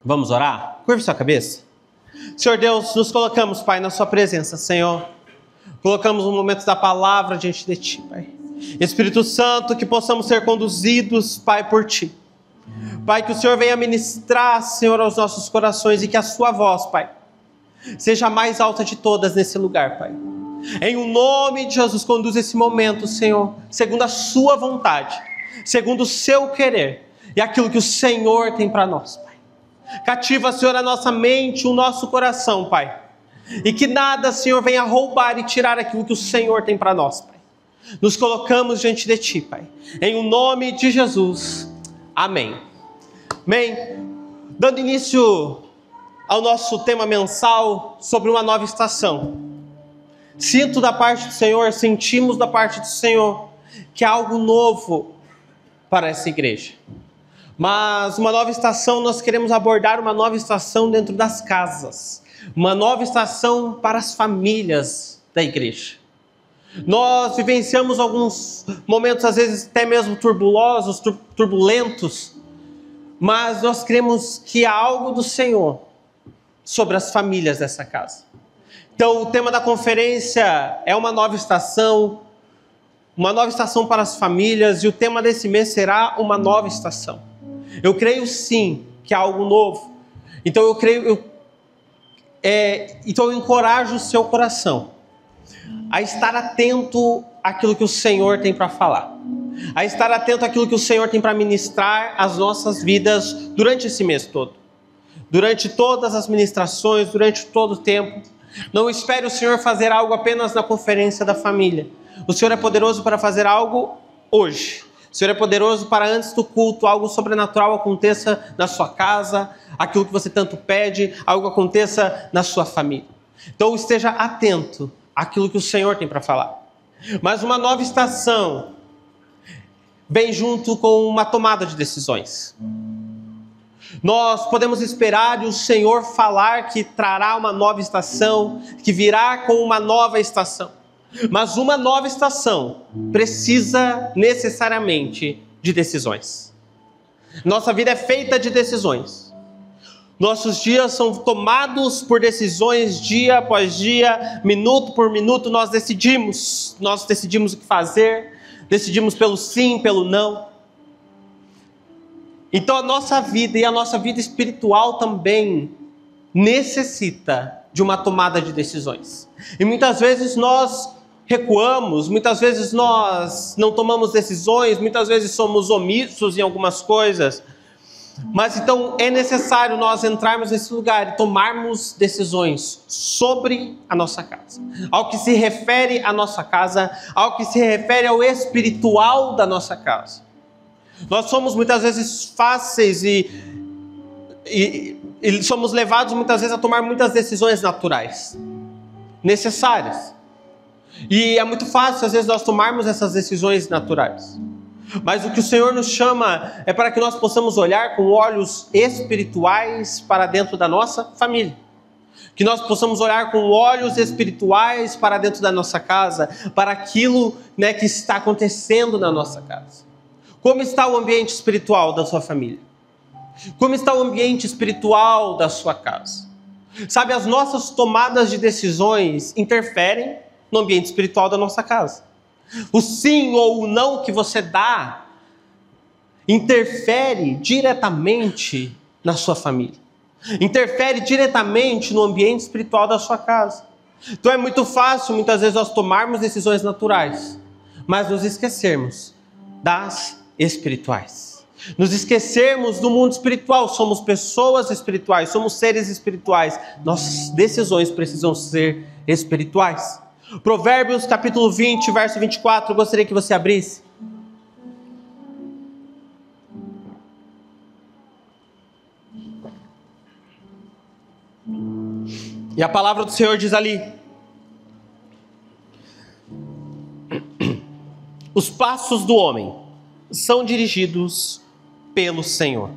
Vamos orar? Curve sua cabeça. Senhor Deus, nos colocamos, Pai, na sua presença, Senhor. Colocamos um momento da palavra diante de Ti, Pai. Espírito Santo, que possamos ser conduzidos, Pai, por Ti. Pai, que o Senhor venha ministrar, Senhor, aos nossos corações e que a sua voz, Pai, seja a mais alta de todas nesse lugar, Pai. Em o nome de Jesus, conduza esse momento, Senhor, segundo a sua vontade, segundo o seu querer e aquilo que o Senhor tem para nós, Pai. Cativa, Senhor, a nossa mente, o nosso coração, Pai. E que nada, Senhor, venha roubar e tirar aquilo que o Senhor tem para nós, Pai. Nos colocamos diante de Ti, Pai. Em o nome de Jesus. Amém. Amém. Dando início ao nosso tema mensal sobre uma nova estação. Sinto da parte do Senhor, sentimos da parte do Senhor que há algo novo para essa igreja. Mas uma nova estação, nós queremos abordar uma nova estação dentro das casas. Uma nova estação para as famílias da igreja. Nós vivenciamos alguns momentos, às vezes até mesmo turbulentos, mas nós cremos que há algo do Senhor sobre as famílias dessa casa. Então, o tema da conferência é uma nova estação para as famílias, e o tema desse mês será uma nova estação. Eu creio sim que há algo novo. Então eu encorajo o seu coração a estar atento àquilo que o Senhor tem para falar. A estar atento àquilo que o Senhor tem para ministrar às nossas vidas durante esse mês todo. Durante todas as ministrações, durante todo o tempo. Não espere o Senhor fazer algo apenas na conferência da família. O Senhor é poderoso para fazer algo hoje. O Senhor é poderoso para antes do culto, algo sobrenatural aconteça na sua casa, aquilo que você tanto pede, algo aconteça na sua família. Então esteja atento àquilo que o Senhor tem para falar. Mas uma nova estação vem junto com uma tomada de decisões. Nós podemos esperar e o Senhor falar que trará uma nova estação, que virá com uma nova estação. Mas uma nova estação precisa necessariamente de decisões. Nossa vida é feita de decisões. Nossos dias são tomados por decisões dia após dia, minuto por minuto. Nós decidimos o que fazer, decidimos pelo sim, pelo não. Então a nossa vida e a nossa vida espiritual também necessita de uma tomada de decisões. E muitas vezes nós recuamos, muitas vezes nós não tomamos decisões, muitas vezes somos omissos em algumas coisas. Mas então é necessário nós entrarmos nesse lugar e tomarmos decisões sobre a nossa casa. Ao que se refere à nossa casa, ao que se refere ao espiritual da nossa casa. Nós somos muitas vezes fáceis e somos levados muitas vezes a tomar muitas decisões naturais, necessárias. E é muito fácil às vezes nós tomarmos essas decisões naturais. Mas o que o Senhor nos chama é para que nós possamos olhar com olhos espirituais para dentro da nossa família. Que nós possamos olhar com olhos espirituais para dentro da nossa casa, para aquilo, que está acontecendo na nossa casa. Como está o ambiente espiritual da sua família? Como está o ambiente espiritual da sua casa? Sabe, as nossas tomadas de decisões interferem no ambiente espiritual da nossa casa. O sim ou o não que você dá interfere diretamente na sua família. Interfere diretamente no ambiente espiritual da sua casa. Então é muito fácil muitas vezes nós tomarmos decisões naturais, mas nos esquecermos das espirituais. Nos esquecermos do mundo espiritual. Somos pessoas espirituais, somos seres espirituais. Nossas decisões precisam ser espirituais. Provérbios capítulo 20, verso 24, eu gostaria que você abrisse. E a palavra do Senhor diz ali: os passos do homem são dirigidos pelo Senhor.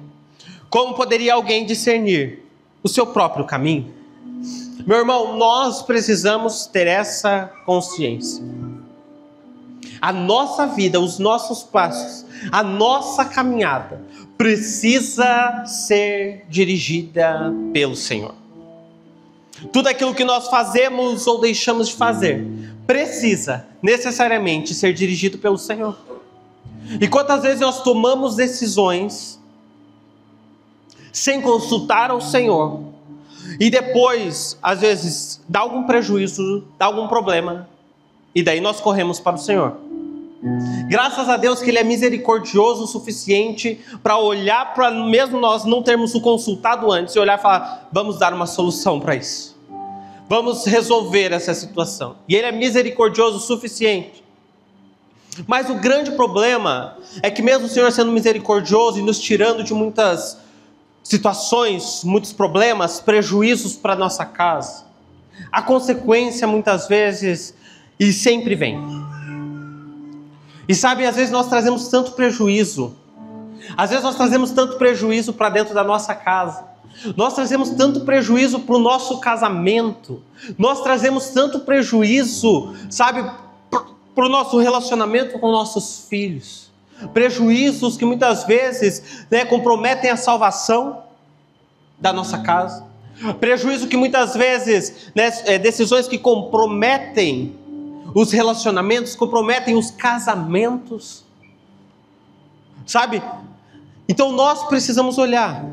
Como poderia alguém discernir o seu próprio caminho? Meu irmão, nós precisamos ter essa consciência. A nossa vida, os nossos passos, a nossa caminhada precisa ser dirigida pelo Senhor. Tudo aquilo que nós fazemos ou deixamos de fazer precisa necessariamente ser dirigido pelo Senhor. E quantas vezes nós tomamos decisões sem consultar ao Senhor e depois, às vezes, dá algum prejuízo, dá algum problema, e daí nós corremos para o Senhor. Graças a Deus que Ele é misericordioso o suficiente para olhar para, mesmo nós não termos o consultado antes, e olhar e falar, vamos dar uma solução para isso. Vamos resolver essa situação. E Ele é misericordioso o suficiente. Mas o grande problema é que mesmo o Senhor sendo misericordioso e nos tirando de muitas situações, muitos problemas, prejuízos para a nossa casa, a consequência muitas vezes e sempre vem. E sabe, às vezes nós trazemos tanto prejuízo, para dentro da nossa casa, nós trazemos tanto prejuízo para o nosso casamento, nós trazemos tanto prejuízo, sabe, para o nosso relacionamento com nossos filhos, prejuízos que muitas vezes, comprometem a salvação da nossa casa, prejuízo que muitas vezes, decisões que comprometem os relacionamentos, comprometem os casamentos, sabe? Então nós precisamos olhar,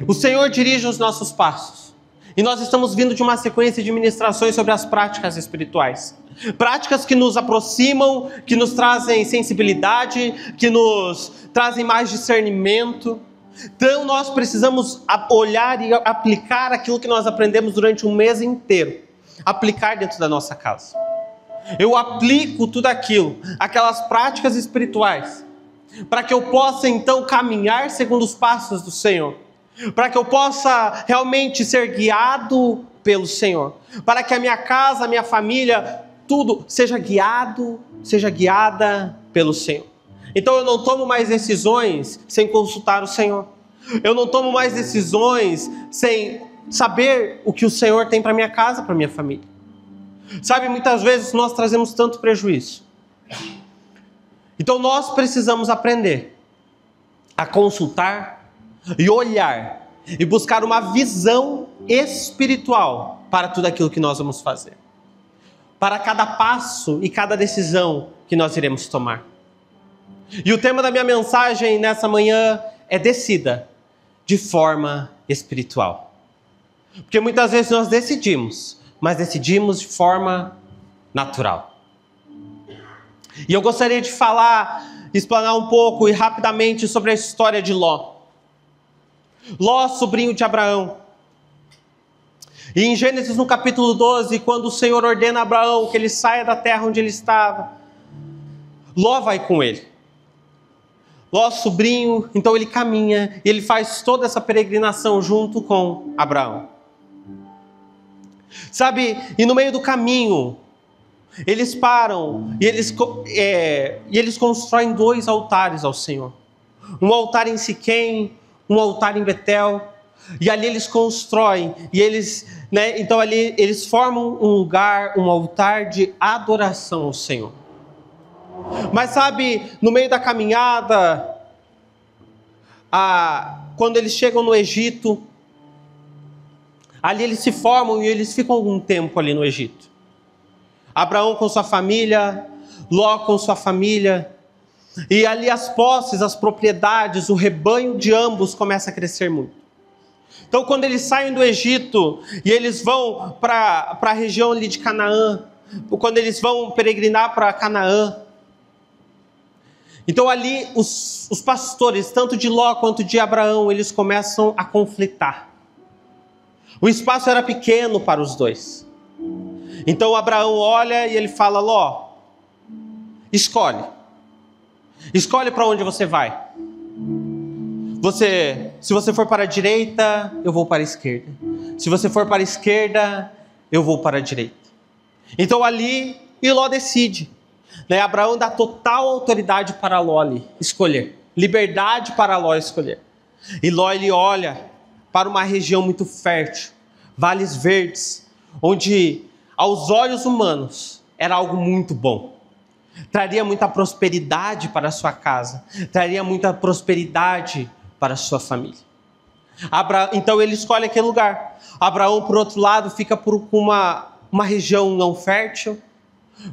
o Senhor dirige os nossos passos, e nós estamos vindo de uma sequência de ministrações sobre as práticas espirituais, práticas que nos aproximam, que nos trazem sensibilidade, que nos trazem mais discernimento. Então nós precisamos olhar e aplicar aquilo que nós aprendemos durante um mês inteiro, aplicar dentro da nossa casa. Eu aplico tudo aquilo, aquelas práticas espirituais, para que eu possa então caminhar segundo os passos do Senhor, para que eu possa realmente ser guiado pelo Senhor, para que a minha casa, a minha família, tudo seja guiada pelo Senhor. Então eu não tomo mais decisões sem consultar o Senhor. Eu não tomo mais decisões sem saber o que o Senhor tem para minha casa, para minha família. Sabe, muitas vezes nós trazemos tanto prejuízo. Então nós precisamos aprender a consultar e olhar e buscar uma visão espiritual para tudo aquilo que nós vamos fazer, para cada passo e cada decisão que nós iremos tomar. E o tema da minha mensagem nessa manhã é decida de forma espiritual. Porque muitas vezes nós decidimos, mas decidimos de forma natural. E eu gostaria de explanar um pouco e rapidamente sobre a história de Ló. Ló, sobrinho de Abraão. E em Gênesis, no capítulo 12, quando o Senhor ordena a Abraão que ele saia da terra onde ele estava, Ló vai com ele. Ló, sobrinho, então ele caminha e ele faz toda essa peregrinação junto com Abraão. Sabe, e no meio do caminho, eles param e eles constroem 2 altares ao Senhor. Um altar em Siquém, um altar em Betel. E ali eles constroem, e então ali eles formam um lugar, um altar de adoração ao Senhor. Mas sabe, no meio da caminhada, quando eles chegam no Egito, ali eles se formam e eles ficam algum tempo ali no Egito. Abraão com sua família, Ló com sua família, e ali as posses, as propriedades, o rebanho de ambos começa a crescer muito. Então quando eles saem do Egito e eles vão para a região ali de Canaã, quando eles vão peregrinar para Canaã, então ali os pastores, tanto de Ló quanto de Abraão, eles começam a conflitar. O espaço era pequeno para os dois. Então Abraão olha e ele fala: Ló, escolhe para onde você vai. Se você for para a direita, eu vou para a esquerda. Se você for para a esquerda, eu vou para a direita. Então ali, e Ló decide. Abraão dá total autoridade para Ló ali escolher. Liberdade para Ló escolher. E Ló, ele olha para uma região muito fértil, vales verdes, onde aos olhos humanos era algo muito bom. traria muita prosperidade para a sua casa, traria muita prosperidade para a sua família. Então ele escolhe aquele lugar. Abraão, por outro lado, fica por uma região não fértil,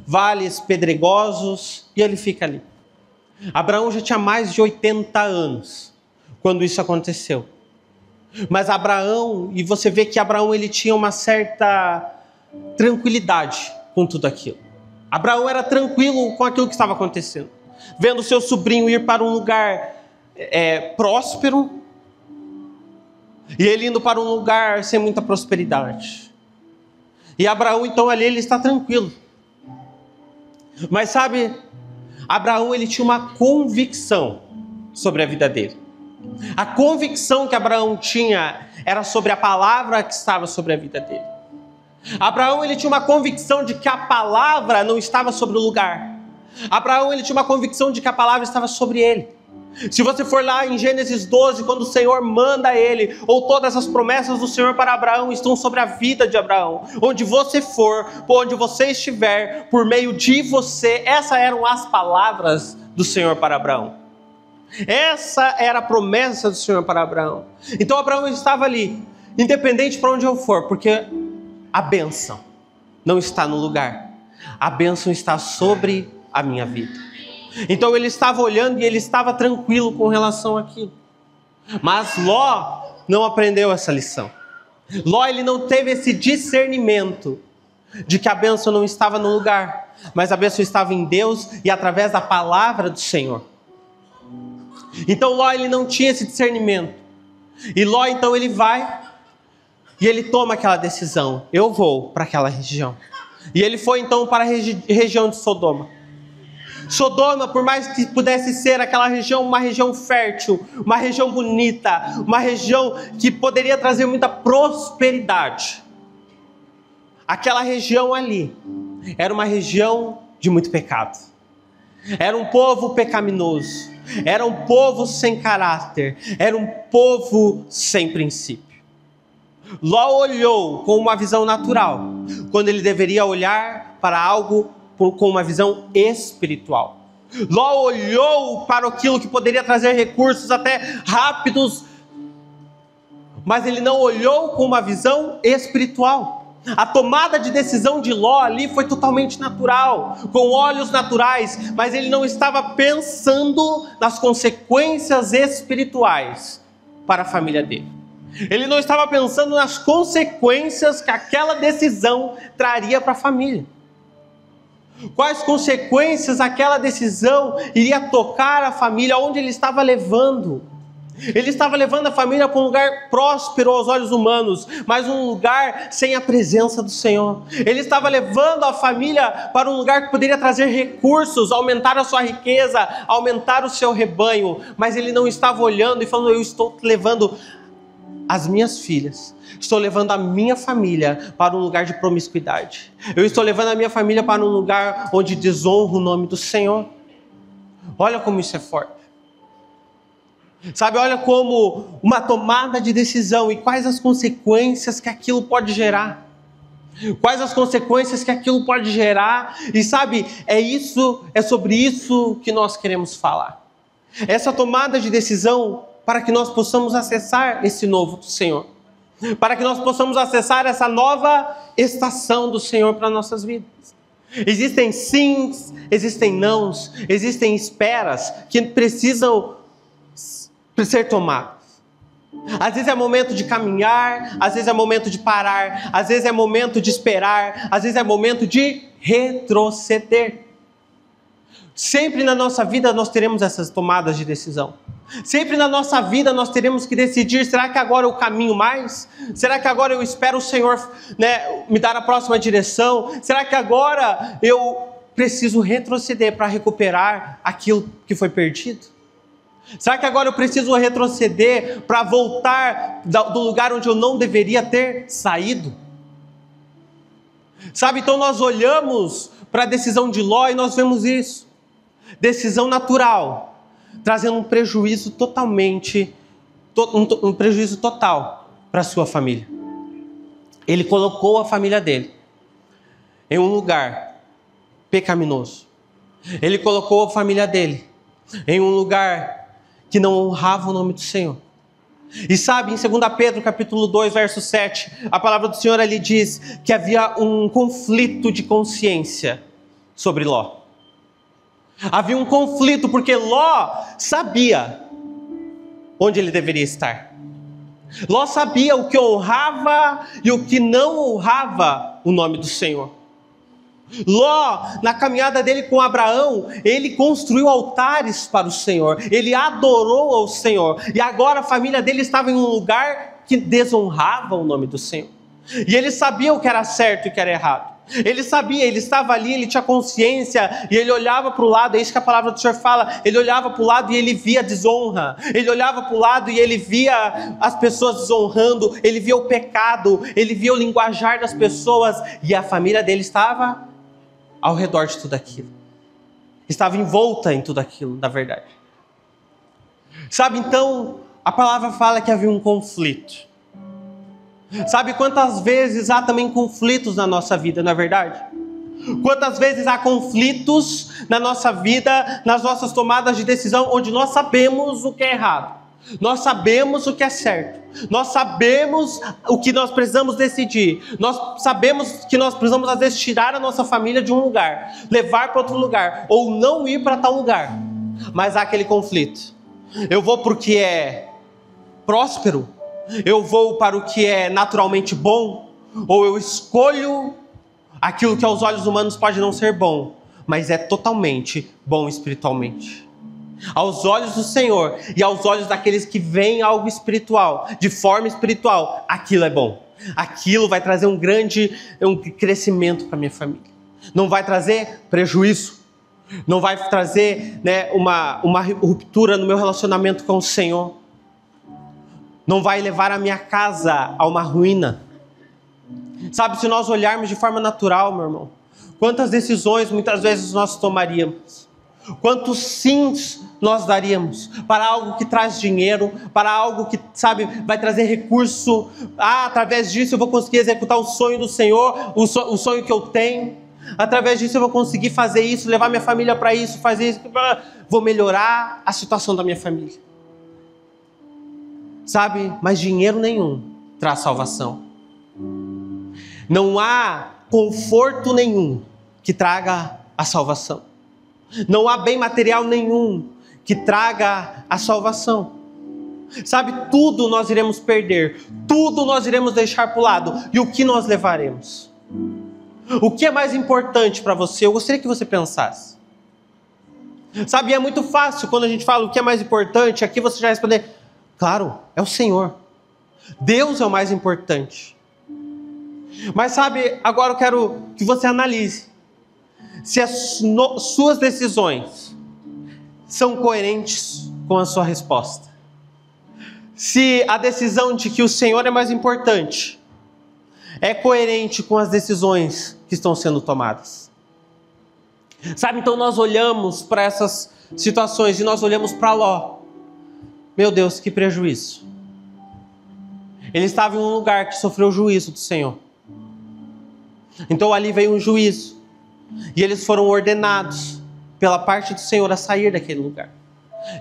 vales pedregosos, e ele fica ali. Abraão já tinha mais de 80 anos quando isso aconteceu. Mas Abraão, e você vê que Abraão ele tinha uma certa tranquilidade com tudo aquilo. Abraão era tranquilo com aquilo que estava acontecendo. Vendo seu sobrinho ir para um lugar próspero, e ele indo para um lugar sem muita prosperidade. E Abraão, então, ali ele está tranquilo. Mas sabe, Abraão ele tinha uma convicção sobre a vida dele. A convicção que Abraão tinha era sobre a palavra que estava sobre a vida dele. Abraão ele tinha uma convicção de que a palavra não estava sobre o lugar. Abraão ele tinha uma convicção de que a palavra estava sobre ele. Se você for lá em Gênesis 12, quando o Senhor manda ele, ou todas as promessas do Senhor para Abraão estão sobre a vida de Abraão. Onde você for, por onde você estiver, por meio de você, essas eram as palavras do Senhor para Abraão. Essa era a promessa do Senhor para Abraão. Então Abraão estava ali, independente para onde eu for, porque a bênção não está no lugar. A bênção está sobre a minha vida. Então ele estava olhando e ele estava tranquilo com relação àquilo. Mas Ló não aprendeu essa lição. Ló ele não teve esse discernimento de que a bênção não estava no lugar, mas a bênção estava em Deus e através da palavra do Senhor. Então Ló ele não tinha esse discernimento. E Ló então ele vai e ele toma aquela decisão. Eu vou para aquela região. E ele foi então para a região de Sodoma. Sodoma, por mais que pudesse ser aquela região, uma região fértil, uma região bonita, uma região que poderia trazer muita prosperidade. Aquela região ali era uma região de muito pecado. Era um povo pecaminoso, era um povo sem caráter, era um povo sem princípio. Ló olhou com uma visão natural, quando ele deveria olhar para algo com uma visão espiritual. Ló olhou para aquilo que poderia trazer recursos até rápidos, mas ele não olhou com uma visão espiritual. A tomada de decisão de Ló ali foi totalmente natural, com olhos naturais, mas ele não estava pensando nas consequências espirituais para a família dele. Ele não estava pensando nas consequências que aquela decisão traria para a família. Quais consequências aquela decisão iria tocar a família, onde ele estava levando. Ele estava levando a família para um lugar próspero aos olhos humanos, mas um lugar sem a presença do Senhor. Ele estava levando a família para um lugar que poderia trazer recursos, aumentar a sua riqueza, aumentar o seu rebanho, mas ele não estava olhando e falando, eu estou levando as minhas filhas, estou levando a minha família para um lugar de promiscuidade. Eu estou levando a minha família para um lugar onde desonro o nome do Senhor. Olha como isso é forte. Sabe, olha como uma tomada de decisão e quais as consequências que aquilo pode gerar. Quais as consequências que aquilo pode gerar. E sabe, é sobre isso que nós queremos falar. Essa tomada de decisão para que nós possamos acessar esse novo do Senhor. Para que nós possamos acessar essa nova estação do Senhor para nossas vidas. Existem sims, existem nãos, existem esperas que precisam ser tomadas. Às vezes é momento de caminhar, às vezes é momento de parar, às vezes é momento de esperar, às vezes é momento de retroceder. Sempre na nossa vida nós teremos essas tomadas de decisão. Sempre na nossa vida nós teremos que decidir, será que agora eu caminho mais? Será que agora eu espero o Senhor, me dar a próxima direção? Será que agora eu preciso retroceder para recuperar aquilo que foi perdido? Será que agora eu preciso retroceder para voltar do lugar onde eu não deveria ter saído? Sabe, então nós olhamos para a decisão de Ló e nós vemos isso. Decisão natural, trazendo um prejuízo um prejuízo total para a sua família. Ele colocou a família dele em um lugar pecaminoso, Ele colocou a família dele em um lugar que não honrava o nome do Senhor. E sabe, em 2 Pedro capítulo 2, verso 7, a palavra do Senhor ali diz que havia um conflito de consciência sobre Ló. Havia um conflito porque Ló sabia onde ele deveria estar. Ló sabia o que honrava e o que não honrava o nome do Senhor. Ló, na caminhada dele com Abraão, ele construiu altares para o Senhor, ele adorou ao Senhor, e agora a família dele estava em um lugar que desonrava o nome do Senhor. E ele sabia o que era certo e o que era errado. Ele sabia, ele estava ali, ele tinha consciência, e ele olhava para o lado, é isso que a palavra do Senhor fala, ele olhava para o lado e ele via desonra, ele olhava para o lado e ele via as pessoas desonrando, ele via o pecado, ele via o linguajar das pessoas, e a família dele estava ao redor de tudo aquilo, estava envolta em tudo aquilo, na verdade. Sabe, então, a palavra fala que havia um conflito. Sabe quantas vezes há também conflitos na nossa vida, não é verdade? Quantas vezes há conflitos na nossa vida, nas nossas tomadas de decisão, onde nós sabemos o que é errado, nós sabemos o que é certo, nós sabemos o que nós precisamos decidir, nós sabemos que nós precisamos às vezes tirar a nossa família de um lugar, levar para outro lugar, ou não ir para tal lugar, mas há aquele conflito. Eu vou para o que é próspero? Eu vou para o que é naturalmente bom? Ou eu escolho aquilo que aos olhos humanos pode não ser bom, mas é totalmente bom espiritualmente? Aos olhos do Senhor e aos olhos daqueles que veem algo espiritual, de forma espiritual, aquilo é bom. Aquilo vai trazer um crescimento para minha família. Não vai trazer prejuízo. Não vai trazer, uma ruptura no meu relacionamento com o Senhor. Não vai levar a minha casa a uma ruína. Sabe, se nós olharmos de forma natural, meu irmão, quantas decisões muitas vezes nós tomaríamos, quantos sims nós daríamos para algo que traz dinheiro, para algo que, sabe, vai trazer recurso. Através disso eu vou conseguir executar o sonho do Senhor, o sonho que eu tenho. Através disso eu vou conseguir fazer isso, levar minha família para isso, fazer isso, vou melhorar a situação da minha família. Sabe, mas dinheiro nenhum traz salvação. Não há conforto nenhum que traga a salvação. Não há bem material nenhum que traga a salvação. Sabe, tudo nós iremos perder, tudo nós iremos deixar para o lado. E o que nós levaremos? O que é mais importante para você? Eu gostaria que você pensasse. Sabe, é muito fácil quando a gente fala o que é mais importante, aqui você já responder: claro, é o Senhor. Deus é o mais importante. Mas sabe, agora eu quero que você analise se as suas decisões são coerentes com a sua resposta. Se a decisão de que o Senhor é mais importante é coerente com as decisões que estão sendo tomadas. Sabe, então nós olhamos para essas situações e nós olhamos para Ló. Meu Deus, que prejuízo. Ele estava em um lugar que sofreu o juízo do Senhor. Então ali veio um juízo. E eles foram ordenados pela parte do Senhor a sair daquele lugar.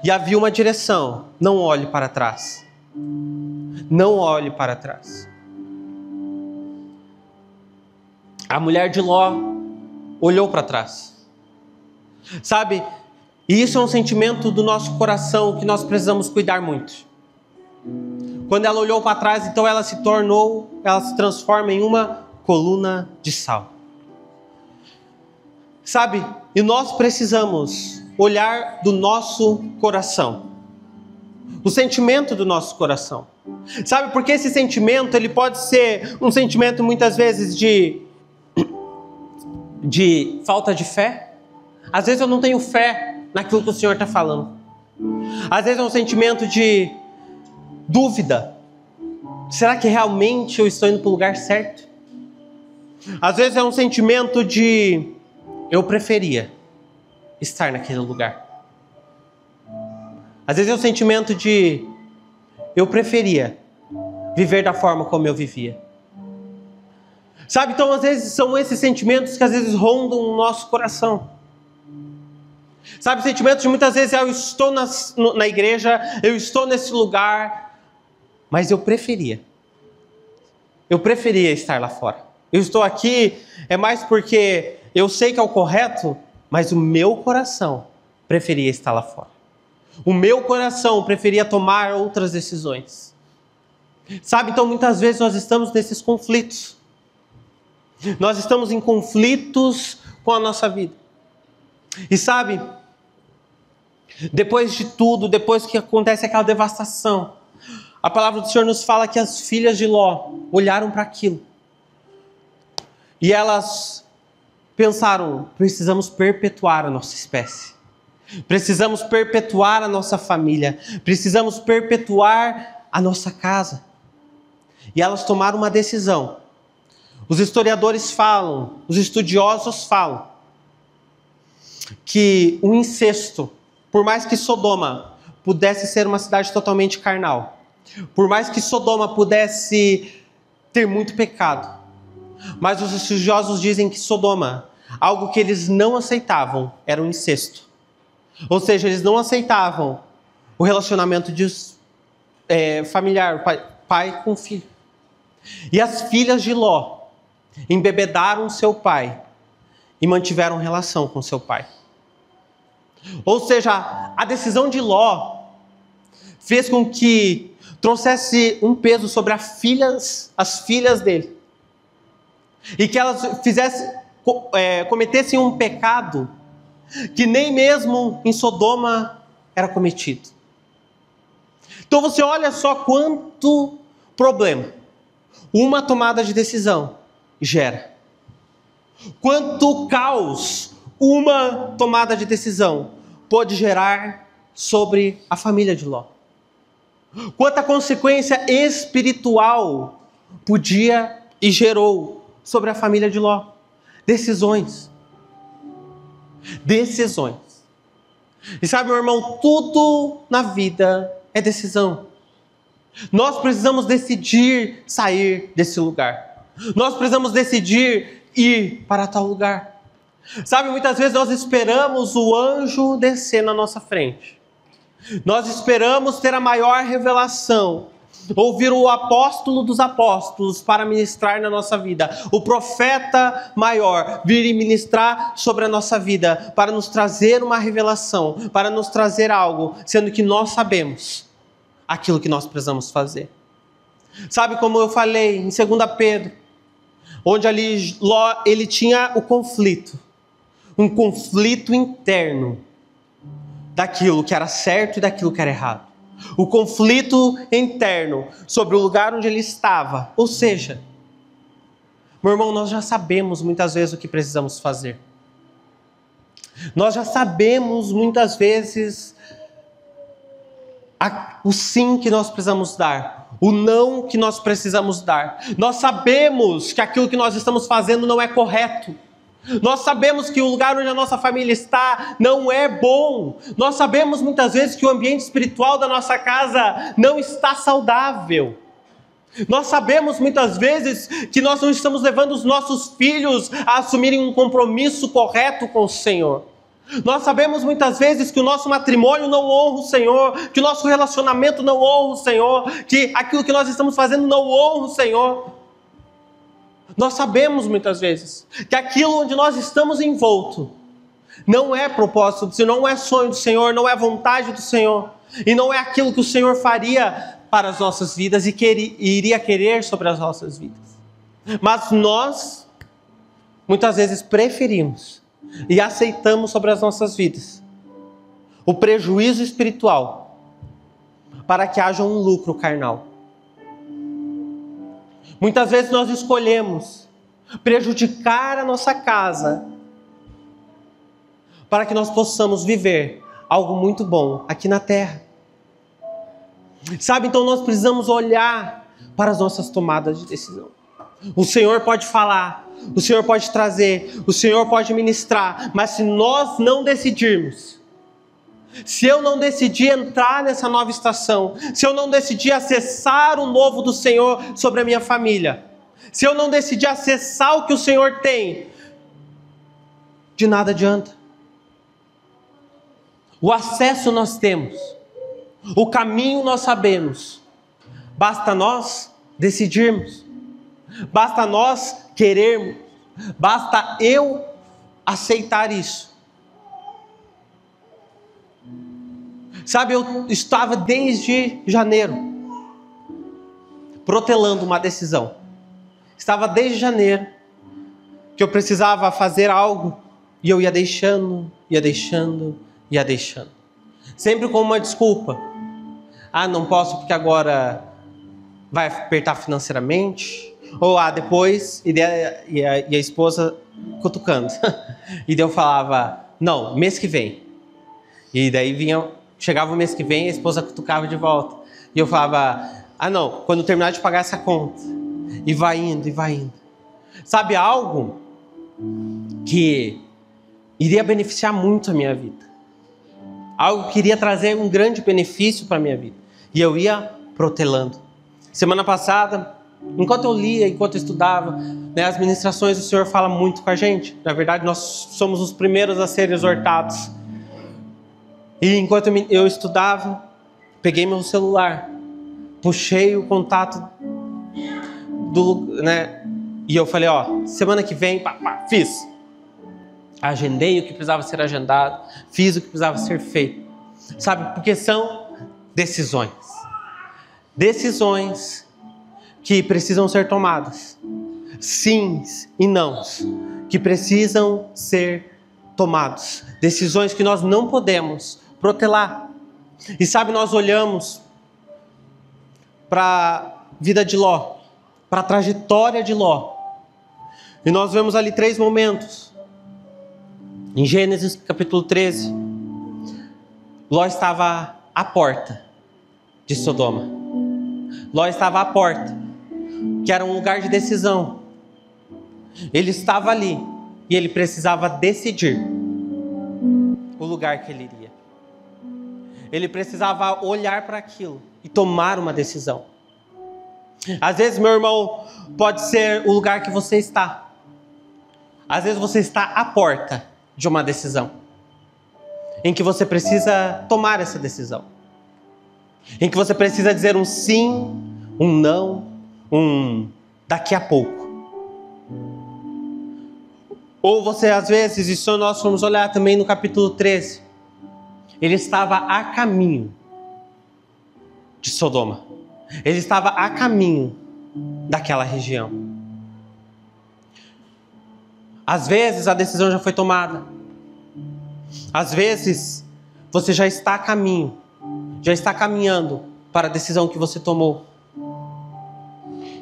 E havia uma direção: não olhe para trás. Não olhe para trás. A mulher de Ló olhou para trás. Sabe, e isso é um sentimento do nosso coração que nós precisamos cuidar muito. Quando ela olhou para trás, então ela se transforma em uma coluna de sal. Sabe, e nós precisamos olhar do nosso coração, o sentimento do nosso coração. Sabe, porque esse sentimento, ele pode ser um sentimento muitas vezes de falta de fé. Às vezes eu não tenho fé naquilo que o Senhor está falando. Às vezes é um sentimento de dúvida. Será que realmente eu estou indo para o lugar certo? Às vezes é um sentimento de eu preferia estar naquele lugar. Às vezes é um sentimento de eu preferia viver da forma como eu vivia. Sabe, então às vezes são esses sentimentos que às vezes rondam o nosso coração. Sabe, sentimento de muitas vezes eu estou na igreja, eu estou nesse lugar, mas eu preferia estar lá fora. Eu estou aqui, é mais porque eu sei que é o correto, mas o meu coração preferia estar lá fora. O meu coração preferia tomar outras decisões. Sabe, então muitas vezes nós estamos nesses conflitos. Nós estamos em conflitos com a nossa vida. E sabe, depois de tudo, depois que acontece aquela devastação, a palavra do Senhor nos fala que as filhas de Ló olharam para aquilo. E elas pensaram, precisamos perpetuar a nossa espécie. Precisamos perpetuar a nossa família. Precisamos perpetuar a nossa casa. E elas tomaram uma decisão. Os historiadores falam, os estudiosos falam, que o incesto, por mais que Sodoma pudesse ser uma cidade totalmente carnal, por mais que Sodoma pudesse ter muito pecado, mas os estudiosos dizem que Sodoma, algo que eles não aceitavam, era o incesto. Ou seja, eles não aceitavam o relacionamento familiar, pai com filho. E as filhas de Ló embebedaram seu pai e mantiveram relação com seu pai. Ou seja, a decisão de Ló fez com que trouxesse um peso sobre as filhas dele. E que elas cometessem um pecado que nem mesmo em Sodoma era cometido. Então você olha só quanto problema uma tomada de decisão gera. Quanto caos uma tomada de decisão pode gerar sobre a família de Ló. Quanta consequência espiritual podia e gerou sobre a família de Ló. Decisões. E sabe, meu irmão, tudo na vida é decisão. Nós precisamos decidir sair desse lugar. Nós precisamos decidir ir para tal lugar. Sabe, muitas vezes nós esperamos o anjo descer na nossa frente. Nós esperamos ter a maior revelação, ouvir o apóstolo dos apóstolos para ministrar na nossa vida, o profeta maior vir e ministrar sobre a nossa vida, para nos trazer uma revelação, para nos trazer algo, sendo que nós sabemos aquilo que nós precisamos fazer. Sabe, como eu falei em 2 Pedro, onde ali Ló, ele tinha o conflito, um conflito interno daquilo que era certo e daquilo que era errado. O conflito interno sobre o lugar onde ele estava. Ou seja, meu irmão, nós já sabemos muitas vezes o que precisamos fazer. Nós já sabemos muitas vezes o sim que nós precisamos dar, o não que nós precisamos dar. Nós sabemos que aquilo que nós estamos fazendo não é correto. Nós sabemos que o lugar onde a nossa família está não é bom. Nós sabemos muitas vezes que o ambiente espiritual da nossa casa não está saudável. Nós sabemos muitas vezes que nós não estamos levando os nossos filhos a assumirem um compromisso correto com o Senhor. Nós sabemos muitas vezes que o nosso matrimônio não honra o Senhor, que o nosso relacionamento não honra o Senhor, que aquilo que nós estamos fazendo não honra o Senhor. Nós sabemos muitas vezes que aquilo onde nós estamos envolto não é propósito do Senhor, não é sonho do Senhor, não é vontade do Senhor, e não é aquilo que o Senhor faria para as nossas vidas e iria querer sobre as nossas vidas. Mas nós, muitas vezes, preferimos e aceitamos sobre as nossas vidas o prejuízo espiritual para que haja um lucro carnal. Muitas vezes nós escolhemos prejudicar a nossa casa para que nós possamos viver algo muito bom aqui na terra. Sabe, então nós precisamos olhar para as nossas tomadas de decisão. O Senhor pode falar, o Senhor pode trazer, o Senhor pode ministrar, mas se nós não decidirmos, se eu não decidir entrar nessa nova estação, se eu não decidir acessar o novo do Senhor sobre a minha família, se eu não decidir acessar o que o Senhor tem, de nada adianta. O acesso nós temos. O caminho nós sabemos. Basta nós decidirmos. Basta nós querermos. Basta eu aceitar isso. Sabe, eu estava desde janeiro protelando uma decisão. Estava desde janeiro que eu precisava fazer algo e eu ia deixando. Sempre com uma desculpa. Ah, não posso porque agora vai apertar financeiramente. Ou depois, e a esposa cutucando. E daí eu falava, não, mês que vem. E daí chegava o mês que vem, a esposa cutucava de volta. E eu falava, não, quando terminar de pagar essa conta. E vai indo. Sabe, algo que iria beneficiar muito a minha vida. Algo que iria trazer um grande benefício para a minha vida. E eu ia protelando. Semana passada, enquanto eu lia, enquanto eu estudava, as ministrações, o Senhor fala muito com a gente. Na verdade, nós somos os primeiros a serem exortados. E enquanto eu estudava, peguei meu celular, puxei o contato e eu falei, semana que vem, fiz. Agendei o que precisava ser agendado, fiz o que precisava ser feito. Sabe, porque são decisões. Decisões que precisam ser tomadas. Sims e nãos que precisam ser tomados. Decisões que nós não podemos protelar. E sabe, nós olhamos para a vida de Ló, para a trajetória de Ló. E nós vemos ali 3 momentos. Em Gênesis capítulo 13, Ló estava à porta de Sodoma. Ló estava à porta, que era um lugar de decisão. Ele estava ali e ele precisava decidir o lugar que ele iria. Ele precisava olhar para aquilo e tomar uma decisão. Às vezes, meu irmão, pode ser o lugar que você está. Às vezes você está à porta de uma decisão, em que você precisa tomar essa decisão, em que você precisa dizer um sim, um não, um daqui a pouco. Ou você, às vezes, isso nós vamos olhar também no capítulo 13, ele estava a caminho de Sodoma, ele estava a caminho daquela região. Às vezes a decisão já foi tomada. Às vezes você já está a caminho, já está caminhando para a decisão que você tomou.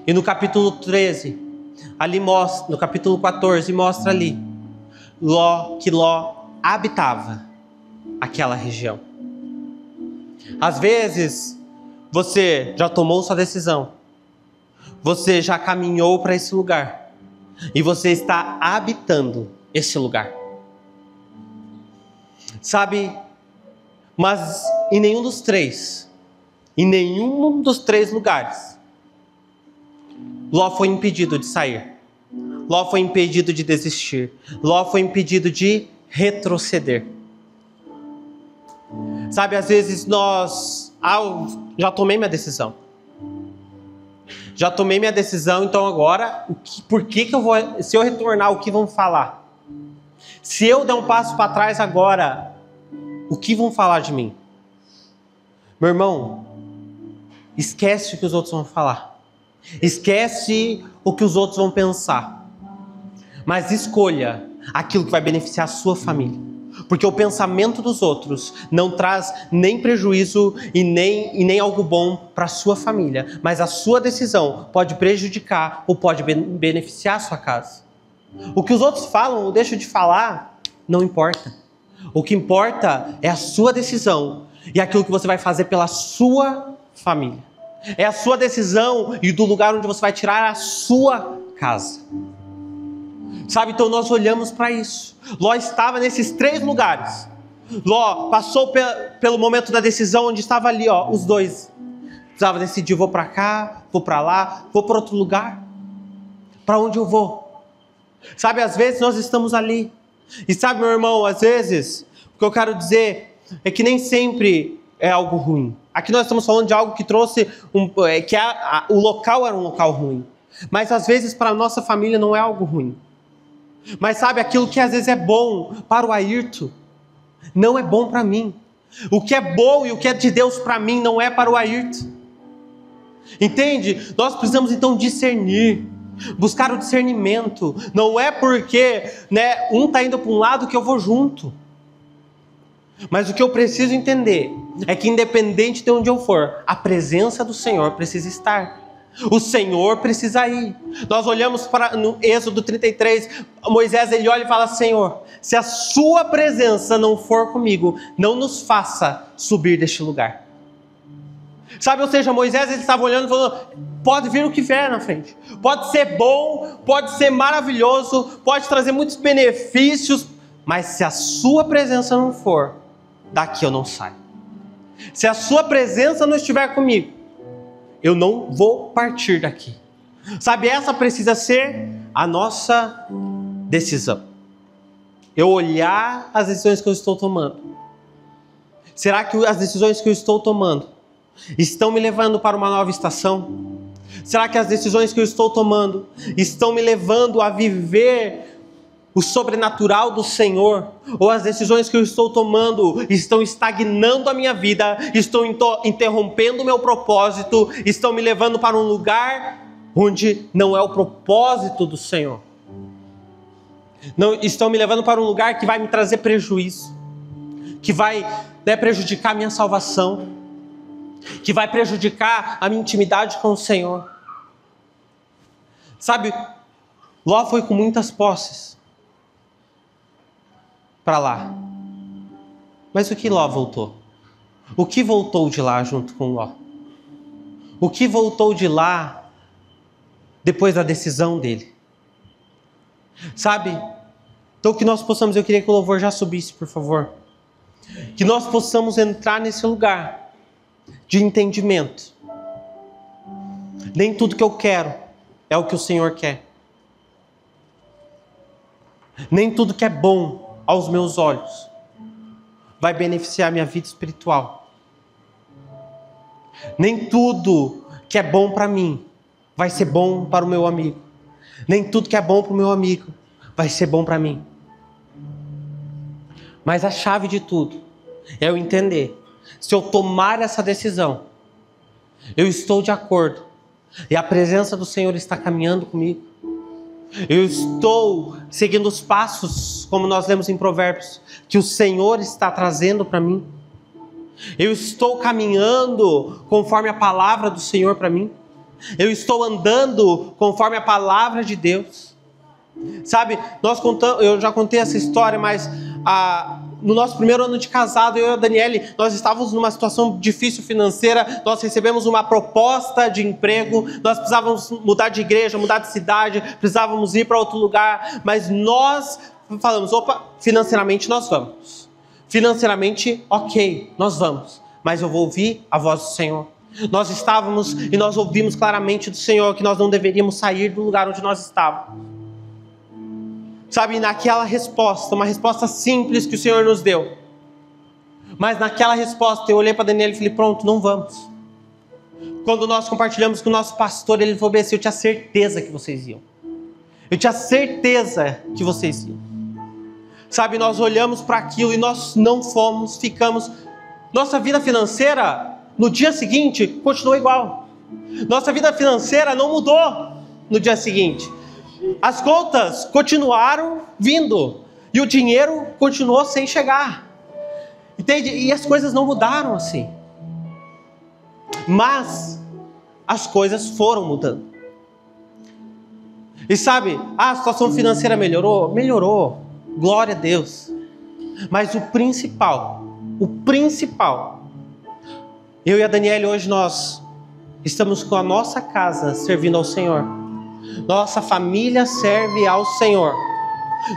E no capítulo 13, ali mostra, no capítulo 14, mostra ali que Ló habitava aquela região. Às vezes você já tomou sua decisão, você já caminhou para esse lugar. E você está habitando esse lugar. Sabe, mas em nenhum dos três lugares, Ló foi impedido de sair. Ló foi impedido de desistir. Ló foi impedido de retroceder. Sabe, às vezes já tomei minha decisão. Já tomei minha decisão, então agora, se eu retornar, o que vão falar? Se eu der um passo para trás agora, o que vão falar de mim? Meu irmão, esquece o que os outros vão falar. Esquece o que os outros vão pensar. Mas escolha aquilo que vai beneficiar a sua família. Porque o pensamento dos outros não traz nem prejuízo e nem algo bom para a sua família. Mas a sua decisão pode prejudicar ou pode beneficiar a sua casa. O que os outros falam ou deixam de falar, não importa. O que importa é a sua decisão e aquilo que você vai fazer pela sua família. É a sua decisão e do lugar onde você vai tirar a sua casa. Sabe, então nós olhamos para isso. Ló estava nesses 3 lugares. Ló passou pelo momento da decisão onde estava ali, os dois. Precisava decidir, vou para cá, vou para lá, vou para outro lugar. Para onde eu vou? Sabe, às vezes nós estamos ali. E sabe, meu irmão, às vezes, o que eu quero dizer é que nem sempre é algo ruim. Aqui nós estamos falando de algo que trouxe, o local era um local ruim. Mas às vezes para a nossa família não é algo ruim. Mas sabe, aquilo que às vezes é bom para o Ayrton, não é bom para mim. O que é bom e o que é de Deus para mim não é para o Ayrton. Entende? Nós precisamos então discernir, buscar o discernimento. Não é porque um está indo para um lado que eu vou junto. Mas o que eu preciso entender é que independente de onde eu for, a presença do Senhor precisa estar. O Senhor precisa ir. Nós olhamos no Êxodo 33, Moisés ele olha e fala: Senhor, se a sua presença não for comigo, não nos faça subir deste lugar. Sabe, ou seja, Moisés ele estava olhando e falando: pode vir o que vier na frente. Pode ser bom, pode ser maravilhoso, pode trazer muitos benefícios, mas se a sua presença não for, daqui eu não saio. Se a sua presença não estiver comigo, eu não vou partir daqui. Sabe, essa precisa ser a nossa decisão. Eu olhar as decisões que eu estou tomando. Será que as decisões que eu estou tomando estão me levando para uma nova estação? Será que as decisões que eu estou tomando estão me levando a viver o sobrenatural do Senhor? Ou as decisões que eu estou tomando estão estagnando a minha vida, estão interrompendo o meu propósito, estão me levando para um lugar onde não é o propósito do Senhor? Não, estão me levando para um lugar que vai me trazer prejuízo, que vai prejudicar a minha salvação, que vai prejudicar a minha intimidade com o Senhor. Sabe, Ló foi com muitas posses para lá. Mas o que Ló voltou? O que voltou de lá junto com Ló? O que voltou de lá depois da decisão dele? Sabe? Então que nós possamos, eu queria que o louvor já subisse, por favor. Que nós possamos entrar nesse lugar de entendimento. Nem tudo que eu quero é o que o Senhor quer. Nem tudo que é bom aos meus olhos vai beneficiar minha vida espiritual. Nem tudo que é bom para mim vai ser bom para o meu amigo. Nem tudo que é bom para o meu amigo vai ser bom para mim. Mas a chave de tudo é eu entender: se eu tomar essa decisão, eu estou de acordo e a presença do Senhor está caminhando comigo. Eu estou seguindo os passos, como nós lemos em Provérbios, que o Senhor está trazendo para mim. Eu estou caminhando conforme a palavra do Senhor para mim. Eu estou andando conforme a palavra de Deus. Sabe, eu já contei essa história, mas no nosso primeiro ano de casado, eu e a Daniele, nós estávamos numa situação difícil financeira. Nós recebemos uma proposta de emprego, nós precisávamos mudar de igreja, mudar de cidade, precisávamos ir para outro lugar, mas nós falamos: opa, financeiramente nós vamos. Financeiramente, ok, nós vamos, mas eu vou ouvir a voz do Senhor. Nós estávamos e nós ouvimos claramente do Senhor que nós não deveríamos sair do lugar onde nós estávamos. Sabe, naquela resposta, uma resposta simples que o Senhor nos deu. Mas naquela resposta eu olhei para Daniel e falei: pronto, não vamos. Quando nós compartilhamos com o nosso pastor, ele falou assim: eu tinha certeza que vocês iam. Eu tinha certeza que vocês iam. Sabe, nós olhamos para aquilo e nós não fomos, ficamos. Nossa vida financeira, no dia seguinte, continuou igual. Nossa vida financeira não mudou no dia seguinte. As contas continuaram vindo e o dinheiro continuou sem chegar. Entende? E as coisas não mudaram assim. Mas as coisas foram mudando. E sabe, a situação financeira melhorou? Melhorou. Glória a Deus. Mas o principal, eu e a Daniele hoje nós estamos com a nossa casa servindo ao Senhor. Nossa família serve ao Senhor.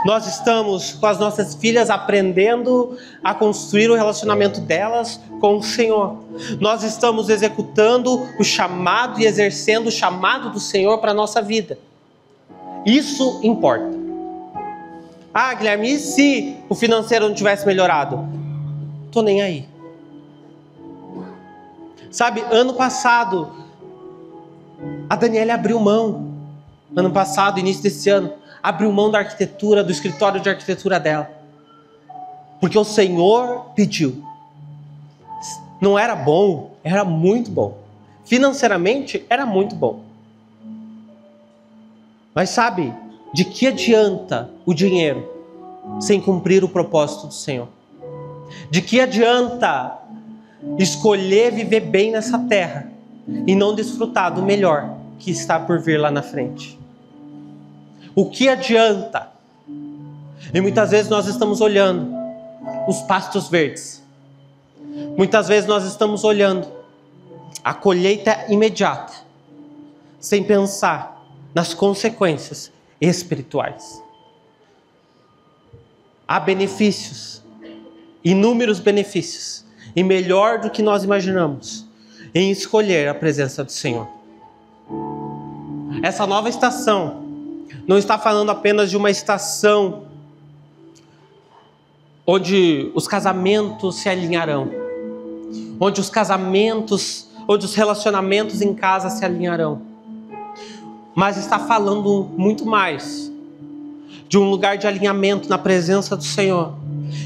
Nós estamos com as nossas filhas aprendendo a construir o relacionamento delas com o Senhor. Nós estamos executando o chamado e exercendo o chamado do Senhor para a nossa vida. Isso importa. Ah, Guilherme, e se o financeiro não tivesse melhorado? tô nem aí. Sabe, ano passado, a Daniela abriu mão. Ano passado, início desse ano, abriu mão da arquitetura, do escritório de arquitetura dela. Porque o Senhor pediu. Não era bom, era muito bom. Financeiramente, era muito bom. Mas sabe, de que adianta o dinheiro sem cumprir o propósito do Senhor? De que adianta escolher viver bem nessa terra e não desfrutar do melhor que está por vir lá na frente? O que adianta? E muitas vezes nós estamos olhando os pastos verdes. Muitas vezes nós estamos olhando a colheita imediata, sem pensar nas consequências espirituais. Há benefícios, inúmeros benefícios, e melhor do que nós imaginamos, em escolher a presença do Senhor. Essa nova estação não está falando apenas de uma estação onde os casamentos se alinharão, onde os relacionamentos em casa se alinharão, mas está falando muito mais de um lugar de alinhamento na presença do Senhor.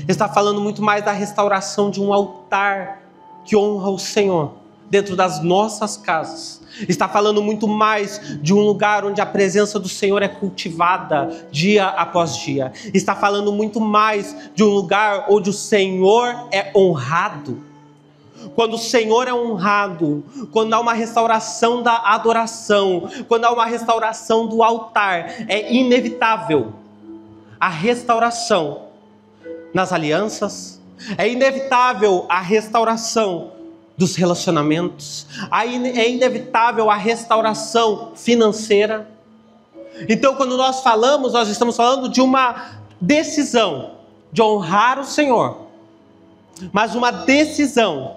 Está falando muito mais da restauração de um altar que honra o Senhor dentro das nossas casas. Está falando muito mais de um lugar onde a presença do Senhor é cultivada dia após dia. Está falando muito mais de um lugar onde o Senhor é honrado. Quando o Senhor é honrado, quando há uma restauração da adoração, quando há uma restauração do altar, é inevitável a restauração nas alianças, é inevitável a restauração dos relacionamentos, é inevitável a restauração financeira. Então, quando nós falamos, nós estamos falando de uma decisão de honrar o Senhor, mas uma decisão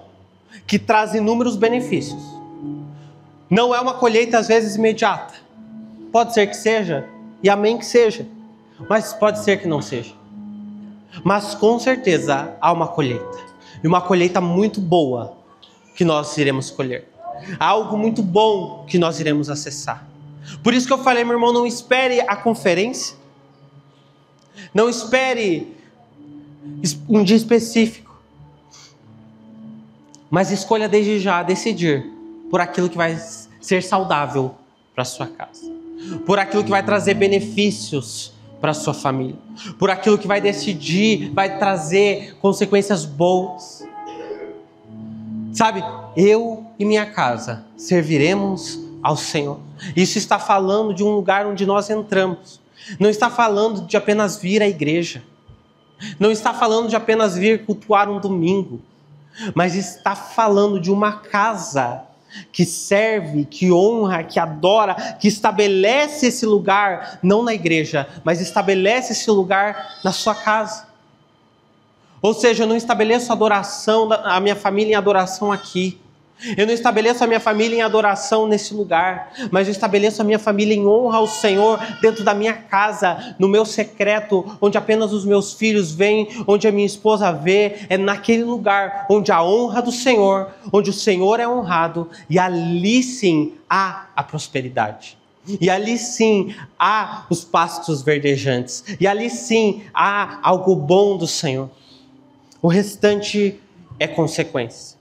que traz inúmeros benefícios. Não é uma colheita às vezes imediata. Pode ser que seja, e amém que seja, mas pode ser que não seja. Mas com certeza há uma colheita, e uma colheita muito boa que nós iremos colher. Há algo muito bom que nós iremos acessar. Por isso que eu falei, meu irmão, não espere a conferência, não espere um dia específico, mas escolha desde já decidir por aquilo que vai ser saudável para a sua casa, por aquilo que vai trazer benefícios para a sua família, por aquilo que vai trazer consequências boas. Sabe, eu e minha casa serviremos ao Senhor. Isso está falando de um lugar onde nós entramos. Não está falando de apenas vir à igreja. Não está falando de apenas vir cultuar um domingo. Mas está falando de uma casa que serve, que honra, que adora, que estabelece esse lugar, não na igreja, mas estabelece esse lugar na sua casa. Ou seja, eu não estabeleço a minha família em adoração aqui. Eu não estabeleço a minha família em adoração nesse lugar, mas eu estabeleço a minha família em honra ao Senhor dentro da minha casa, no meu secreto, onde apenas os meus filhos vêm, onde a minha esposa vê. É naquele lugar onde a honra do Senhor, onde o Senhor é honrado, e ali sim há a prosperidade. E ali sim há os pastos verdejantes, e ali sim há algo bom do Senhor. O restante é consequência.